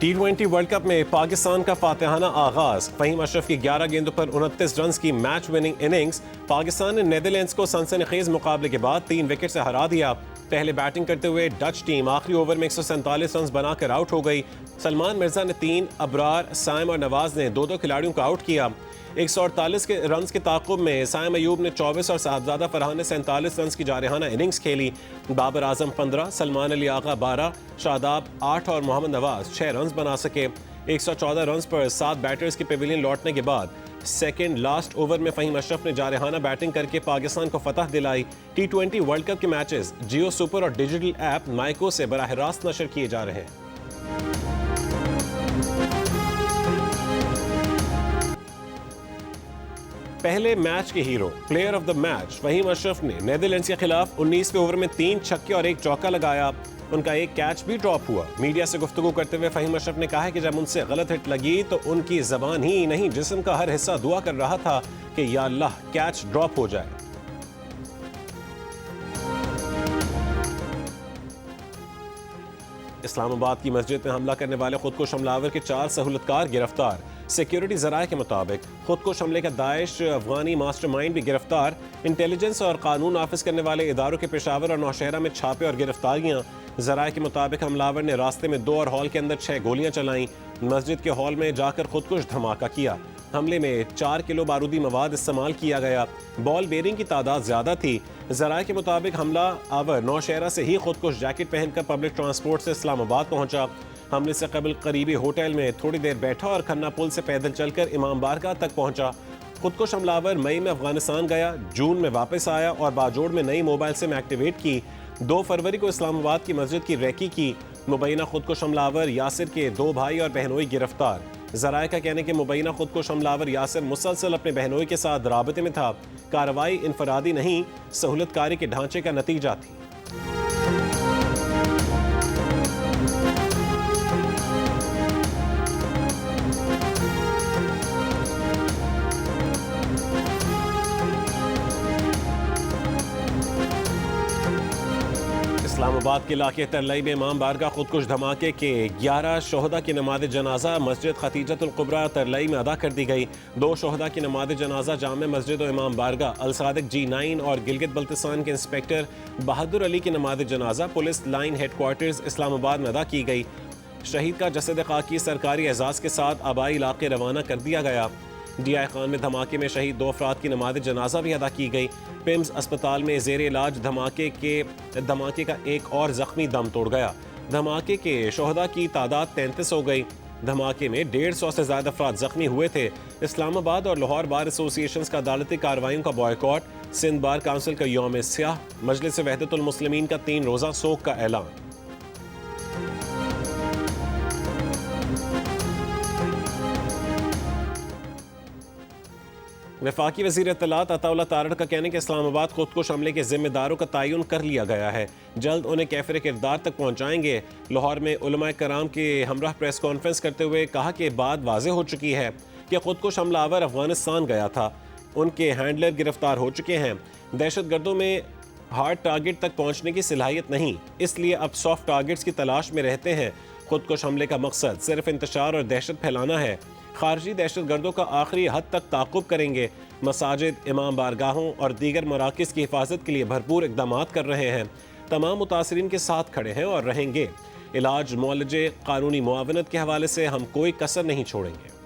T20 world cup में पाकिस्तान का फातिहाना आगाज। फहीम अशरफ की 11 गेंदों पर 29 रन की मैच विनिंग इनिंग्स। पाकिस्तान ने नीदरलैंड्स को सनसनीखेज मुकाबले के बाद 3 विकेट से हरा दिया। पहले बैटिंग करते हुए डच टीम आखिरी ओवर में 147 रन बनाकर आउट हो गई। सलमान मिर्जा ने 3, अबरार, साइम और नवाज ने 2-2 खिलाड़ियों को आउट किया। 148 के रन के ताक़ुब में साइम अयूब ने 24 और साहबजादा फरहान ने 47 रन की जारहाना इनिंग्स खेली। बाबर आजम 15, सलमान अली आगा 12, शादाब 8 और मोहम्मद नवाज 6 रन बना सके। 114 रन पर 7 बैटर्स के पेविलियन लौटने के बाद सेकेंड लास्ट ओवर में फहीम अशरफ ने जारहाना बैटिंग करके पाकिस्तान को फतह दिलाई। T20 वर्ल्ड कप के मैचेस जियो सुपर और डिजिटल ऐप माइको से बराह रास्त नशर किए जा रहे हैं। पहले मैच के hero, player of the match Faheem Ashraf ने नीदरलैंड्स के खिलाफ 19वें ओवर में 3 छक्के और 1 चौका लगाया। उनका एक कैच भी ड्रॉप हुआ। मीडिया से गुफ्तगू करते हुए फहीम अशरफ ने कहा कि जब उनसे गलत हिट लगी तो उनकी जबान ही नहीं जिस्म का हर हिस्सा दुआ कर रहा था कि या अल्लाह कैच ड्रॉप हो जाए। इस्लामाबाद की मस्जिद में हमला करने वाले खुदकुश हमलावर के 4 सहूलतकार गिरफ्तार। सिक्योरिटी जराये के मुताबिक खुदकुश हमले का दाइश अफगानी मास्टरमाइंड भी गिरफ्तार। इंटेलिजेंस और कानून नाफिज करने वाले इदारों के पेशावर और नौशहरा में छापे और गिरफ्तारियां। जराये के मुताबिक हमलावर ने रास्ते में 2 और हॉल के अंदर 6 गोलियां चलाईं। मस्जिद के हॉल में जाकर खुदकुश धमाका किया। हमले में 4 किलो बारूदी मवाद इस्तेमाल किया गया। बॉल बेरिंग की तादाद ज्यादा थी। जराये के मुताबिक हमला आवर नौशहरा से ही खुदकुश जैकेट पहनकर पब्लिक ट्रांसपोर्ट से इस्लामाबाद पहुंचा। हमले से कबल करीबी होटल में थोड़ी देर बैठा और खन्ना पुल से पैदल चलकर इमाम बारगाह तक पहुंचा। खुदकुश हमलावर मई में अफगानिस्तान गया, जून में वापस आया और बाजोड़ में नई मोबाइल सिम एक्टिवेट की। 2 फरवरी को इस्लामाबाद की मस्जिद की रैकी की। मुबैना खुदकुश हमलावर यासिर के 2 भाई और बहनोई गिरफ्तार। जराये का कहने के मुबैना खुदकुश हमलावर यासिर मुसलसल अपने बहनोई के साथ राबते में था। कार्रवाई इनफरादी नहीं, सहूलतकारी के ढांचे का नतीजा थी। इस्लामाबाद के इलाके तरलई में इमाम बारगाह खुदकुश धमाके के 11 शोहदा की नमाज जनाजा मस्जिद खतीजतुल कुबरा तरलई में अदा कर दी गई। 2 शोहदा की नमाज जनाजा जामे मस्जिद और इमाम बारगाह अल सादिक G9 और गिलगित बल्तिस्तान के इंस्पेक्टर बहादुर अली की नमाज जनाजा पुलिस लाइन हेडक्वार्टर्स इस्लामाबाद में अदा की गई। शहीद का जसद खाकी सरकारी एजाज के साथ आबाई इलाके रवाना कर दिया गया। DI खान में धमाके में शहीद 2 अफराद की नमाज जनाजा भी अदा की गई। पिम्स अस्पताल में जेर इलाज धमाके का एक और जख्मी दम तोड़ गया। धमाके के शोहदा की तादाद 33 हो गई। धमाके में 150 से ज्यादा अफराद जख्मी हुए थे। इस्लामाबाद और लाहौर बार एसोसिएशन का अदालती कार्रवाइयों का बॉयकॉट। सिंध बार काउंसिल का यौम स्याह। मजलिस वहदतुल मुस्लिमीन का 3 रोजा सोग का ऐलान। वफाकी वज़ीर इत्तलात अताउल्लाह तारड़ का कहने के इस्लामाबाद खुदकुश हमले के जिम्मेदारों का तयन कर लिया गया है, जल्द उन्हें कैफिर किरदार तक पहुँचाएंगे। लाहौर में उलमा कराम के हमरा प्रेस कॉन्फ्रेंस करते हुए कहा कि बात वाज़ेह हो चुकी है कि खुदकुश हमलावर अफगानिस्तान गया था। उनके हैंडलर गिरफ्तार हो चुके हैं। दहशतगर्दों में हार्ड टारगेट तक पहुँचने की सलाहियत नहीं, इसलिए अब सॉफ्ट टारगेट्स की तलाश में रहते हैं। खुदकुश हमले का मकसद सिर्फ इंतशार और दहशत फैलाना है। खारजी दहशतगर्दों का आखिरी हद तक ताक़ुब करेंगे। मसाजिद, इमाम बारगाहों और दीगर मराकिज़ की हिफाजत के लिए भरपूर इक़दाम कर रहे हैं। तमाम मुतासरीन के साथ खड़े हैं और रहेंगे। इलाज, मुआलजे, कानूनी मुआवनत के हवाले से हम कोई कसर नहीं छोड़ेंगे।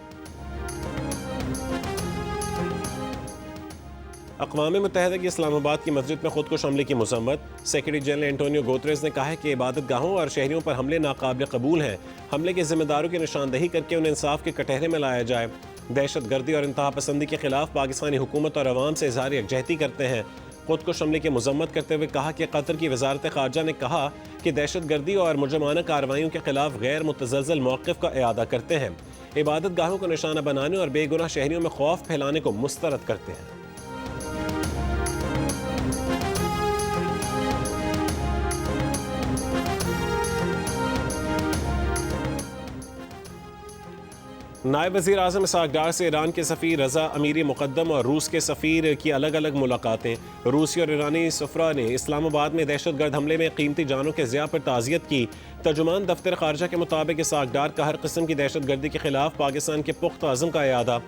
अक़वाम मुत्तहिदा की इस्लामाबाद की मस्जिद में खुदकुश हमले की मज़म्मत। सेक्रेटरी जनरल एंटोनियो गुतेरेस ने कहा है कि इबादत गाहों और शहरियों पर हमले नाकाबिल कबूल हैं। हमले के जिम्मेदारों की निशानदही करके उन्हें इंसाफ के कटहरे में लाया जाए। दहशत गर्दी और इंतहा पसंदी के खिलाफ पाकिस्तानी हुकूमत और अवाम से इज़हार यकजहती करते हैं। खुदकुश हमले की मज़म्मत करते हुए कहा कि कतर की वजारत ख़ारजा ने कहा कि दहशत गर्दी और मुजरमाना कार्रवाइयों के खिलाफ गैर मुतज़लज़ल मौक़िफ़ का इआदा करते हैं। इबादत गाहों को निशाना बनाने और बेगुनाह शहरियों में खौफ फैलाने को मुस्तरद करते हैं। नायब वज़ीर आज़म इसहाक़ डार से ईरान के सफ़ीर रज़ा अमीरी मुक़द्दम और रूस के सफ़ीर की अलग अलग मुलाकातें। रूसी और ईरानी सफ़रा ने इस्लामाबाद में दहशतगर्द हमले में कीमती जानों के ज़िया पर ताज़ियत की। तर्जुमान दफ्तर ख़ारजा के मुताबिक इसहाक़ डार का हर किस्म की दहशत गर्दी के ख़िलाफ़ पाकिस्तान के पुख्ता अज़्म का इयादा।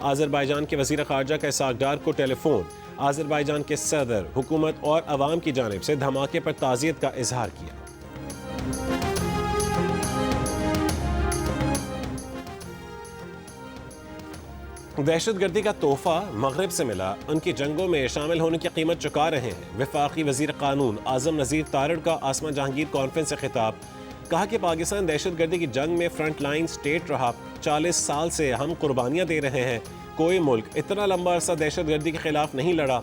आज़रबाईजान के वज़ीर ख़ारजा का इसहाक़ डार को टेलीफोन। आज़रबाईजान के सदर, हुकूमत और अवाम की जानिब से धमाके पर ताज़ियत का इजहार किया। दहशत गर्दी का तोहफा मगरब से मिला, उनकी जंगों में शामिल होने की कीमत चुका रहे हैं। वफाकी वज़ीर कानून आज़म नज़ीर तारड़ का आसमा जहांगीर कॉन्फ्रेंस से खिताब। कहा कि पाकिस्तान दहशत गर्दी की जंग में फ्रंट लाइन स्टेट रहा। 40 साल से हम कुर्बानियाँ दे रहे हैं। कोई मुल्क इतना लंबा अरसा दहशत गर्दी के खिलाफ नहीं लड़ा।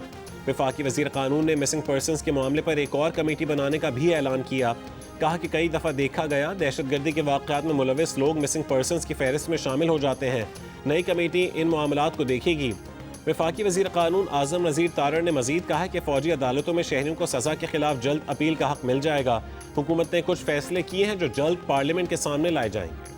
वफाकी वज़ीर कानून ने मिसिंग पर्सनस के मामले पर एक और कमेटी बनाने का भी ऐलान किया। कहा कि कई दफ़ा देखा गया दहशत गर्दी के वाक़यात में मुलविस लोग मिसिंग पर्सनस की फहरिस्त में शामिल हो जाते हैं। नई कमेटी इन मामलात को देखेगी। वफाकी वज़ीर कानून आज़म नज़ीर तारड़ ने मज़ीद कहा कि फ़ौजी अदालतों में शहरियों को सज़ा के खिलाफ जल्द अपील का हक मिल जाएगा। हुकूमत ने कुछ फैसले किए हैं जो जल्द पार्लियामेंट के सामने लाए जाएंगे।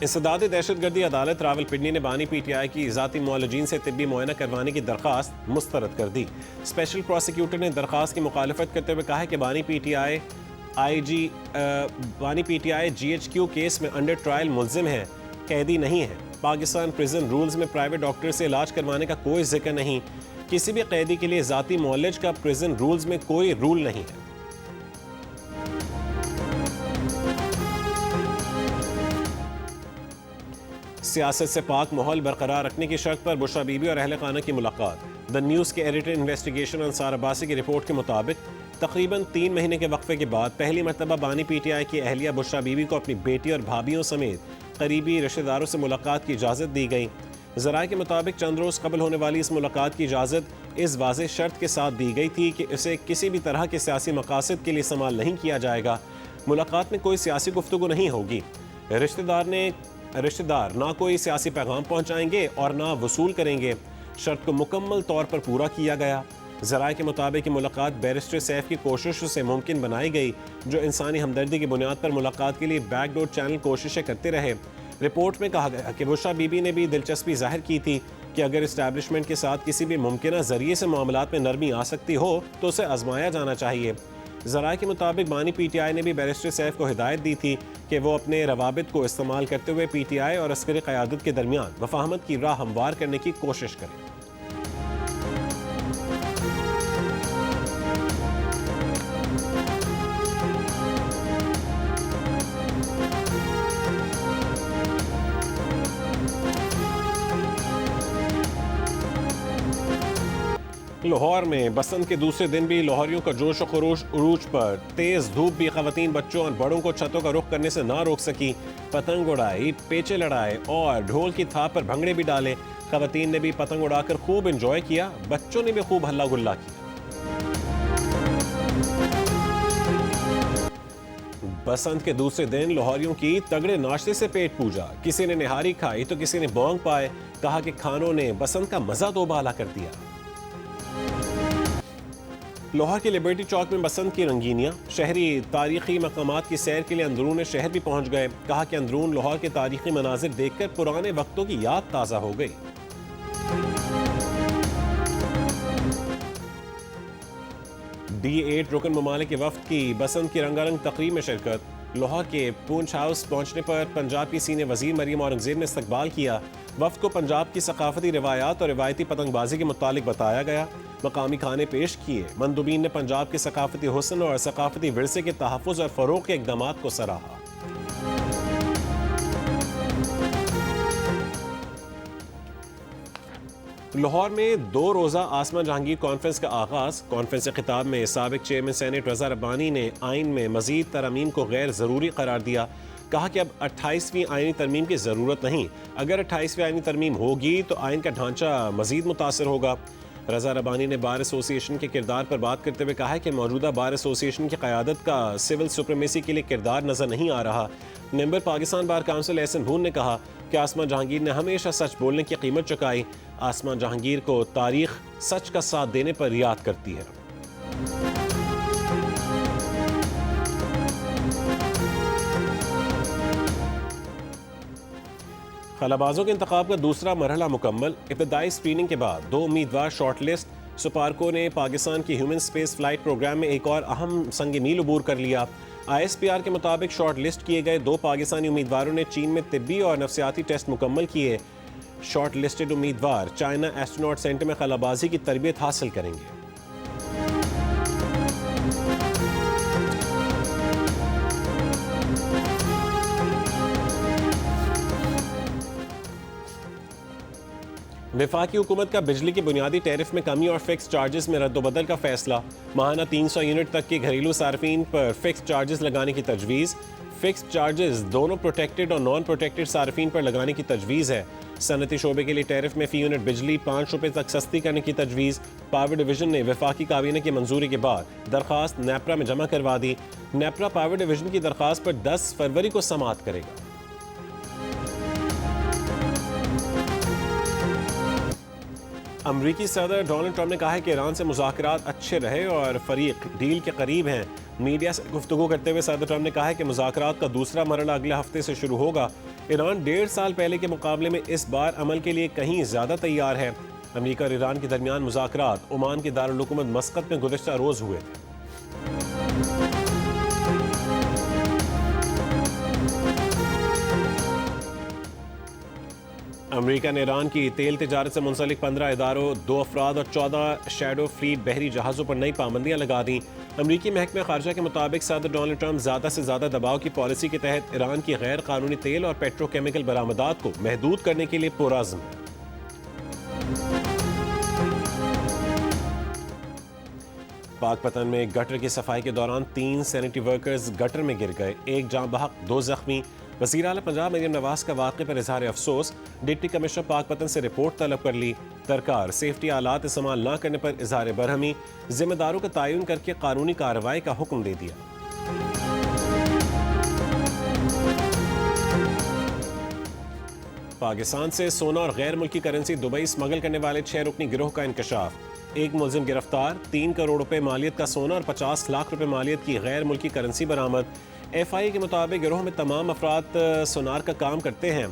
इंसदाद दहशतगर्दी अदालत रावलपिंडी ने बानी PTI की ज़ाती मुआलजीन से तिब्बी मुआयना करवाने की दरख्वास्त मुस्तरद कर दी। स्पेशल प्रोसिक्यूटर ने दरख्वास्त की मुखालफत करते हुए कहा कि बानी PTI GHQ केस में अंडर ट्रायल मुल्जिम है, कैदी नहीं है। पाकिस्तान प्रिजन रूल्स में प्राइवेट डॉक्टर से इलाज करवाने का कोई जिक्र नहीं। किसी भी कैदी के लिए ज़ाती मुआलज का प्रिजन रूल्स में कोई रूल नहीं है। सियासत से पाक माहौल बरकरार रखने की शर्त पर बुशरा बीबी और अहले खाना की मुलाकात। द न्यूज़ के एडिटर इन्वेस्टिगेशन अंसार अब्बासी की रिपोर्ट के मुताबिक तकरीबन 3 महीने के वक्फे के बाद पहली मरतबा बानी PTI की अहलिया बुशरा बीबी को अपनी बेटी और भाभियों समेत करीबी रिश्तेदारों से मुलाकात की इजाज़त दी गई। ज़राए के मुताबिक चंद रोज़ कबल होने वाली इस मुलाकात की इजाज़त इस वाज़ेह शर्त के साथ दी गई थी कि इसे किसी भी तरह के सियासी मकासद के लिए इस्तेमाल नहीं किया जाएगा। मुलाकात में कोई सियासी गुफ्तगू नहीं होगी। रिश्तेदार ना कोई सियासी पैगाम पहुंचाएंगे और ना वसूल करेंगे। शर्त को मुकम्मल तौर पर पूरा किया गया। ज़राए के मुताबिक मुलाकात बैरिस्टर सैफ की कोशिशों से मुमकिन बनाई गई, जो इंसानी हमदर्दी की बुनियाद पर मुलाकात के लिए बैकडोर चैनल कोशिशें करते रहे। रिपोर्ट में कहा गया कि बुशरा बीबी ने भी दिलचस्पी जाहिर की थी कि अगर इस्टेब्लिशमेंट के साथ किसी भी मुमकिन ज़रिए से मामलात में नरमी आ सकती हो तो उसे आजमाया जाना चाहिए। ज़राए के मुताबिक बानी PTI ने भी बैरिस्टर सैफ को हिदायत दी थी कि वो अपने रवाबित को इस्तेमाल करते हुए PTI और अस्करी क़यादत के दरमियान मफाहमत की राह हमवार करने की कोशिश करें। लाहौर में बसंत के दूसरे दिन भी लाहौरियों का जोश और खरोश उरूज पर। तेज धूप भी खवातीन बच्चों और बड़ों को छतों का रुख करने से ना रोक सकी। पतंग उड़ाई, पेचे लड़ाए और ढोल की थाप पर भंगड़े भी डाले। खवातीन ने भी पतंग उड़ाकर खूब एंजॉय किया, बच्चों ने भी खूब हल्ला गुल्ला किया। बसंत के दूसरे दिन लाहौरियों की तगड़े नाश्ते से पेट पूजा। किसी ने निहारी खाई तो किसी ने बौंग पाए। कहा कि खानों ने बसंत का मजा दोबाला कर दिया। लाहौर के लिबर्टी चौक में बसंत की रंगीनियां। शहरी तारीखी मकामात की सैर के लिए अंदरून शहर भी पहुंच गए। कहा कि अंदरून लाहौर के तारीखी मनाजिर देखकर पुराने वक्तों की याद ताज़ा हो गई। D8 रुकन ममालिक के वफ्द की बसंत की रंगारंग तकरीब में शिरकत। लाहौर के पूंछ हाउस पहुंचने पर पंजाब की सीनियर वजीर मरियम औरंगजेब ने इस्तकबाल किया। वफ्द को पंजाब की सकाफती रिवायात और रिवायती पतंगबाजी के मुतालिक बताया गया। मकामी खाने पेश किए। मंदुबीन ने पंजाब के सकाफती हुस्न और सकाफती विरसे के तहफ़्फ़ुज़ और फ़रोग़ के इक़दामात को सराहा। लाहौर में 2 रोज़ा आसमा जहांगीर कॉन्फ्रेंस का आगाज़। कॉन्फ्रेंस के खिताब में साबिक़ चेयरमैन सेनेट रज़ा रब्बानी ने आइन में मज़ीद तरमीम को गैर ज़रूरी करार दिया। कहा कि अब 28वीं आइनी तरमीम की ज़रूरत नहीं। अगर 28वीं आइनी तरमीम होगी तो आइन का ढांचा मज़ीद मुतासर होगा। रज़ा रबानी ने बार एसोसिएशन के किरदार पर बात करते हुए कहा है कि मौजूदा बार एसोसिएशन की क़यादत का सिविल सुप्रीमेसी के लिए किरदार नज़र नहीं आ रहा। Member Pakistan bar council Ahsan Bhoon ने कहा कि आसमा जहांगीर ने हमेशा सच बोलने की कीमत चुकाई। आसमा जहांगीर को तारीख सच का साथ देने पर याद करती है। खलाबाजों के इंतखाब का दूसरा मरहला मुकम्मल। इब्तदाई स्क्रीनिंग के बाद 2 उम्मीदवार शॉर्ट लिस्ट। सुपारको ने पाकिस्तान की ह्यूमन स्पेस फ्लाइट प्रोग्राम में एक और अहम संग मील अबूर कर लिया। ISPR के मुताबिक शॉर्ट लिस्ट किए गए 2 पाकिस्तानी उम्मीदवारों ने चीन में तिब्बी और नफ्सियाती टेस्ट मुकम्मल किए। शॉर्ट लिस्टेड उम्मीदवार चाइना एस्ट्रोनॉट सेंटर में खलाबाजी की तरबियत हासिल करेंगे। वफाकी हुकूमत का बिजली की बुनियादी टैरिफ में कमी और फिक्स चार्जेस में रद्दोबदल का फैसला। माहाना 300 यूनिट तक के घरेलू सार्फिन पर फिक्स चार्जेस लगाने की तजवीज़। फिक्स चार्जेस दोनों प्रोटेक्टेड और नॉन प्रोटेक्टेड सार्फिन पर लगाने की तजवीज़ है। सनती शोबे के लिए टैरिफ में फ़ी यूनिट बिजली 5 रुपये तक सस्ती करने की तजवीज़। पावर डिवीज़न ने वफाकी काबीना की मंजूरी के बाद दरख्वास्त नेपरा में जमा करवा दी। नेपरा पावर डिवीज़न की दरख्वास्त पर 10 फरवरी को समाअत करेगा। अमरीकी सदर डोनाल्ड ट्रंप ने कहा है कि ईरान से मुज़ाकरात अच्छे रहे और फरीक डील के करीब हैं। मीडिया से गुफ्तगू करते हुए सदर ट्रंप ने कहा है कि मुज़ाकरात का दूसरा मरहला अगले हफ्ते से शुरू होगा। ईरान 1.5 साल पहले के मुकाबले में इस बार अमल के लिए कहीं ज़्यादा तैयार है। अमरीका और ईरान के दरमियान मुज़ाकरात ओमान के दारुल हुकूमत मस्कत में गुज़श्ता रोज़ हुए थे। अमेरिका ने ईरान की तेल तिजारत से मुंसलिक 15 इदारों, 2 अफराद और 14 शैडो फ्लीट बहरी जहाज़ों पर नई पाबंदियां लगा दी। अमरीकी महकमे खारजा के मुताबिक सदर डोनाल्ड ट्रंप ज़्यादा से ज़्यादा दबाव की पॉलिसी के तहत ईरान की गैर कानूनी तेल और पेट्रोकेमिकल बरामदात को महदूद करने के लिए पुरअज़्म है। पाकपतन में गटर की सफाई के दौरान 3 सैनिटरी वर्कर्स गटर में गिर गए, 1 जाँ बहक 2 जख्मी। वज़ीर आला पंजाब मरियम नवाज का वाक़े पर इजहार अफसोस। डिप्टी कमिश्नर पाकपतन से रिपोर्ट तलब कर ली। तरकार सेफ्टी आलात इस्तेमाल न करने पर इजहार बरहमी। जिम्मेदारों का तयन करके कानूनी कार्रवाई का हुक्म दे दिया। पाकिस्तान से सोना और गैर मुल्की करेंसी दुबई स्मगल करने वाले 6 रुकनी गिरोह का इंकशाफ। 1 मुलजिम गिरफ्तार, 3 करोड़ रुपए मालियत का सोना और 50 लाख रुपए मालियत की गैर मुल्की करेंसी बरामद। FI के मुताबिक गिरोह में तमाम अफराद सोनार का काम करते हैं।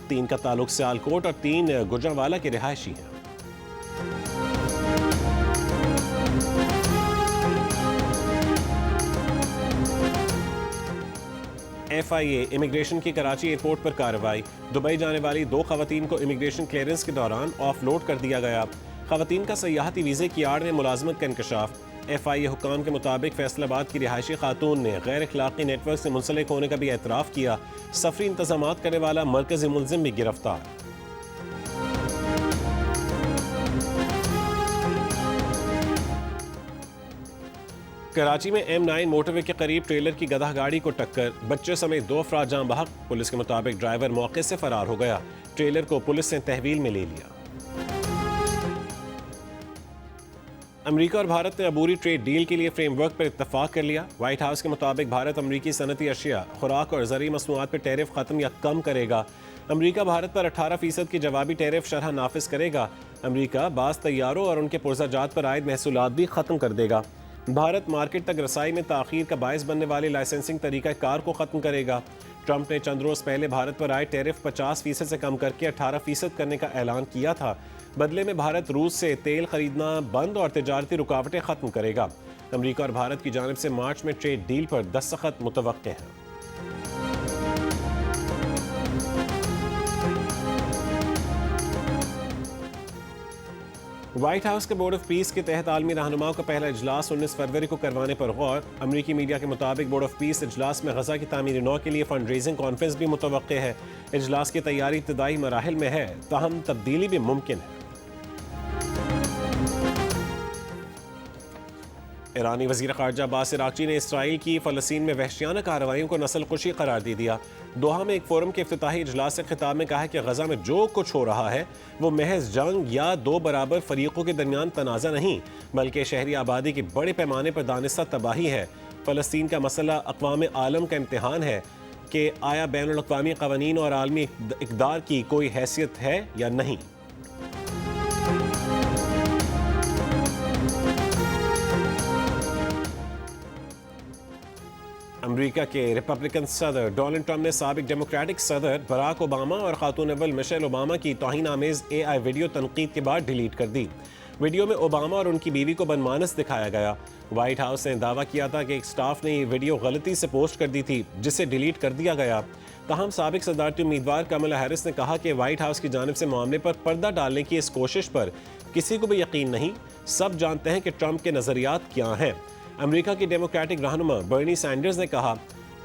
3 का ताल्लुक सियालकोट और 3 गुजरांवाला के रिहायशी हैं। FIA इमिग्रेशन की कराची एयरपोर्ट पर कार्रवाई। दुबई जाने वाली 2 खवातीन को इमिग्रेशन क्लियरेंस के दौरान ऑफलोड कर दिया गया। खवातीन का सयाहती वीज़े की आड़ में मुलाजमत का इंकशाफ। FIA हुक्काम के मुताबिक फैसलाबाद की रिहायशी खातून ने गैर अखलाकी नेटवर्क से मुंसलिक होने का भी एतराफ़ किया। सफरी इंतजामात करने वाला मरकज़ी मुलजिम भी गिरफ्तार। कराची में M9 मोटरवे के करीब ट्रेलर की गधा गाड़ी को टक्कर, बच्चे समेत 2 अफराद जाँ बहक। पुलिस के मुताबिक ड्राइवर मौके से फरार हो गया। ट्रेलर को पुलिस ने तहवील में ले लिया। अमेरिका और भारत ने अबूरी ट्रेड डील के लिए फ्रेमवर्क पर इत्तफाक कर लिया। व्हाइट हाउस के मुताबिक भारत अमरीकी सनती अशिया, खुराक और ज़रूरी मसनूआत पर टैरिफ ख़त्म या कम करेगा। अमरीका भारत पर 18% की जवाबी टैरिफ शरह नाफिज करेगा। अमरीका बाज़ तैयारों और उनके पुर्ज़ाजात पर आयद महसूलात भी ख़त्म कर देगा। भारत मार्केट तक रसाई में ताख़ीर का बायस बनने वाले लाइसेंसिंग तरीका कार को ख़त्म करेगा। ट्रंप ने चंद रोज़ पहले भारत पर आए टैरिफ 50% से कम करके 18% करने का ऐलान किया था। बदले में भारत रूस से तेल खरीदना बंद और तिजारती रुकावटें ख़त्म करेगा। अमरीका और भारत की जानिब से मार्च में ट्रेड डील पर दस्तखत मुतवक्के हैं। व्हाइट हाउस के बोर्ड ऑफ पीस के तहत आलमी रहनुमाओं का पहला इजलास 19 फरवरी को करवाने पर गौर। अमरीकी मीडिया के मुताबिक बोर्ड ऑफ पीस इजलास में गजा की तामीरी नौ के लिए फंड रेजिंग कॉन्फ्रेंस भी मुतवक्के है। इजलास की तैयारी इब्तदाई मराहिल में है, ताहम तब्दीली भी मुमकिन है। ईरानी वज़ीर ख़ारजा अब्बास अराग़ची ने इसराइल की फ़लस्तीन में वहशियाना कार्रवाइयों को नस्ल कुशी करार दे दिया। दोहा में एक फोरम के इफ्तिताही इजलास से खिताब में कहा है कि गज़ा में जो कुछ हो रहा है वो महज जंग या दो बराबर फरीकों के दरमियान तनाज़ा नहीं, बल्कि शहरी आबादी की बड़े पैमाने पर दानिस्ता तबाही है। फ़लस्तीन का मसला अक़वाम आलम का इम्तिहान है कि आया बैनुल अक़वामी क़वानीन और आलमी इक़दार की कोई हैसियत है या नहीं। अमेरिका के रिपब्लिकन सदर डोनाल्ड ट्रंप ने साबिक डेमोक्रेटिक सदर बराक ओबामा और खातून अव्वल मिशेल ओबामा की तौहीन आमेज़ AI वीडियो तनकीद के बाद डिलीट कर दी। वीडियो में ओबामा और उनकी बीवी को बनमानस दिखाया गया। व्हाइट हाउस ने दावा किया था कि एक स्टाफ ने ये वीडियो गलती से पोस्ट कर दी थी, जिसे डिलीट कर दिया गया। ताहम साबिक सदारती उम्मीदवार कमला हैरिस ने कहा कि व्हाइट हाउस की जानिब से मामले पर पर्दा डालने की इस कोशिश पर किसी को भी यकीन नहीं। सब जानते हैं कि ट्रंप के नज़रियात क्या हैं। अमेरिका की डेमोक्रेटिक रहनुमा बर्नी सैंडर्स ने कहा,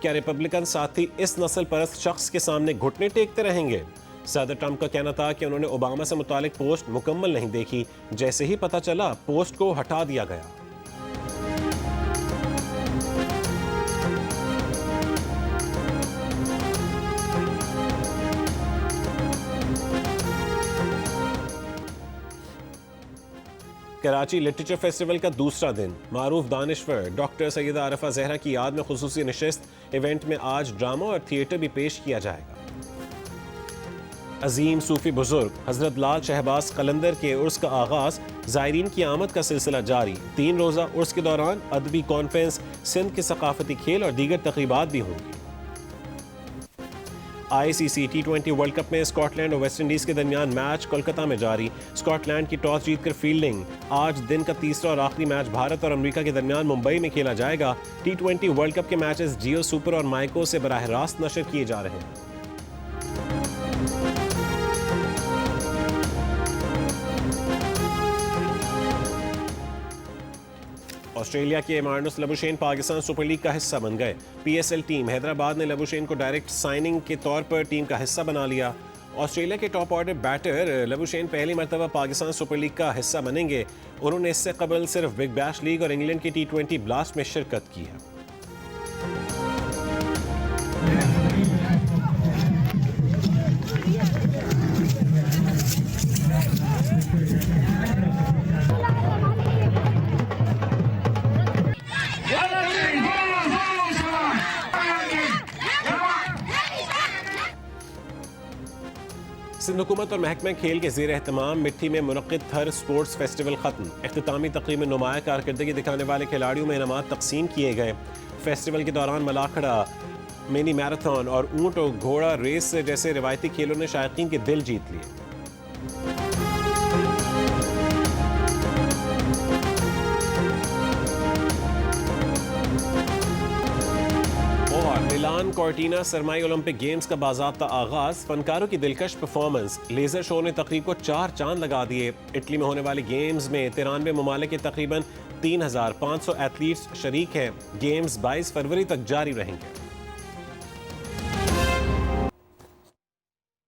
क्या रिपब्लिकन साथी इस नस्ल परस्त शख्स के सामने घुटने टेकते रहेंगे? सदर ट्रंप का कहना था कि उन्होंने ओबामा से मुतालिक पोस्ट मुकम्मल नहीं देखी। जैसे ही पता चला, पोस्ट को हटा दिया गया। कराची लिटरेचर फेस्टिवल का दूसरा दिन मारूफ दानिश्वर डॉक्टर सैयदा आरफा जहरा की याद में खुसूसी नशिस्त इवेंट में आज ड्रामा और थिएटर भी पेश किया जाएगा। अजीम सूफी बुजुर्ग हजरत लाल शहबाज कलंदर के उर्स का आगाज, ज़ायरीन की आमद का सिलसिला जारी। 3 रोज़ा उर्स के दौरान अदबी कॉन्फ्रेंस, सिंध के सकाफती खेल और दीगर तकरीबात भी होंगी। ICC T20 वर्ल्ड कप में स्कॉटलैंड और वेस्ट इंडीज के दरमियान मैच कोलकाता में जारी। स्कॉटलैंड की टॉस जीतकर फील्डिंग। आज दिन का तीसरा और आखिरी मैच भारत और अमेरिका के दरमियान मुंबई में खेला जाएगा। T20 वर्ल्ड कप के मैचेस जियो सुपर और माइको से बराह रास्त नशर किए जा रहे हैं। ऑस्ट्रेलिया के Marnus Labuschagne Pakistan super league का हिस्सा बन गए। PSL टीम हैदराबाद ने लबुशेन को डायरेक्ट साइनिंग के तौर पर टीम का हिस्सा बना लिया। ऑस्ट्रेलिया के टॉप ऑर्डर बैटर लबुशेन पहली मरतबा पाकिस्तान सुपर लीग का हिस्सा बनेंगे। उन्होंने इससे कबल सिर्फ बिग बैश लीग और इंग्लैंड की T20 ब्लास्ट में शिरकत की है। सिंध हुकूमत और महकमा खेल के ज़ेर एहतमाम मिट्टी में मुनक़्क़िद थर स्पोर्ट्स फेस्टिवल ख़त्म। इख्तितामी तक़रीब में नुमाया कारकर्दगी दिखाने वाले खिलाड़ियों में इनामात तकसीम किए गए। फेस्टिवल के दौरान मलाखड़ा, मिनी मैराथन और ऊँट और घोड़ा रेस जैसे रिवायती खेलों ने शायकीन के दिल जीत लिए। मिलान कॉर्टिना सरमाई ओलंपिक गेम्स का बाज़ाब्ता आगाज। फनकारों की दिलकश परफॉर्मेंस, लेजर शो ने तकरीब को 4 चांद लगा दिए। इटली में होने वाले गेम्स में 93 ममालिक के तकरीबन 3500 एथलीट्स शरीक हैं। गेम्स 22 फरवरी तक जारी रहेंगे।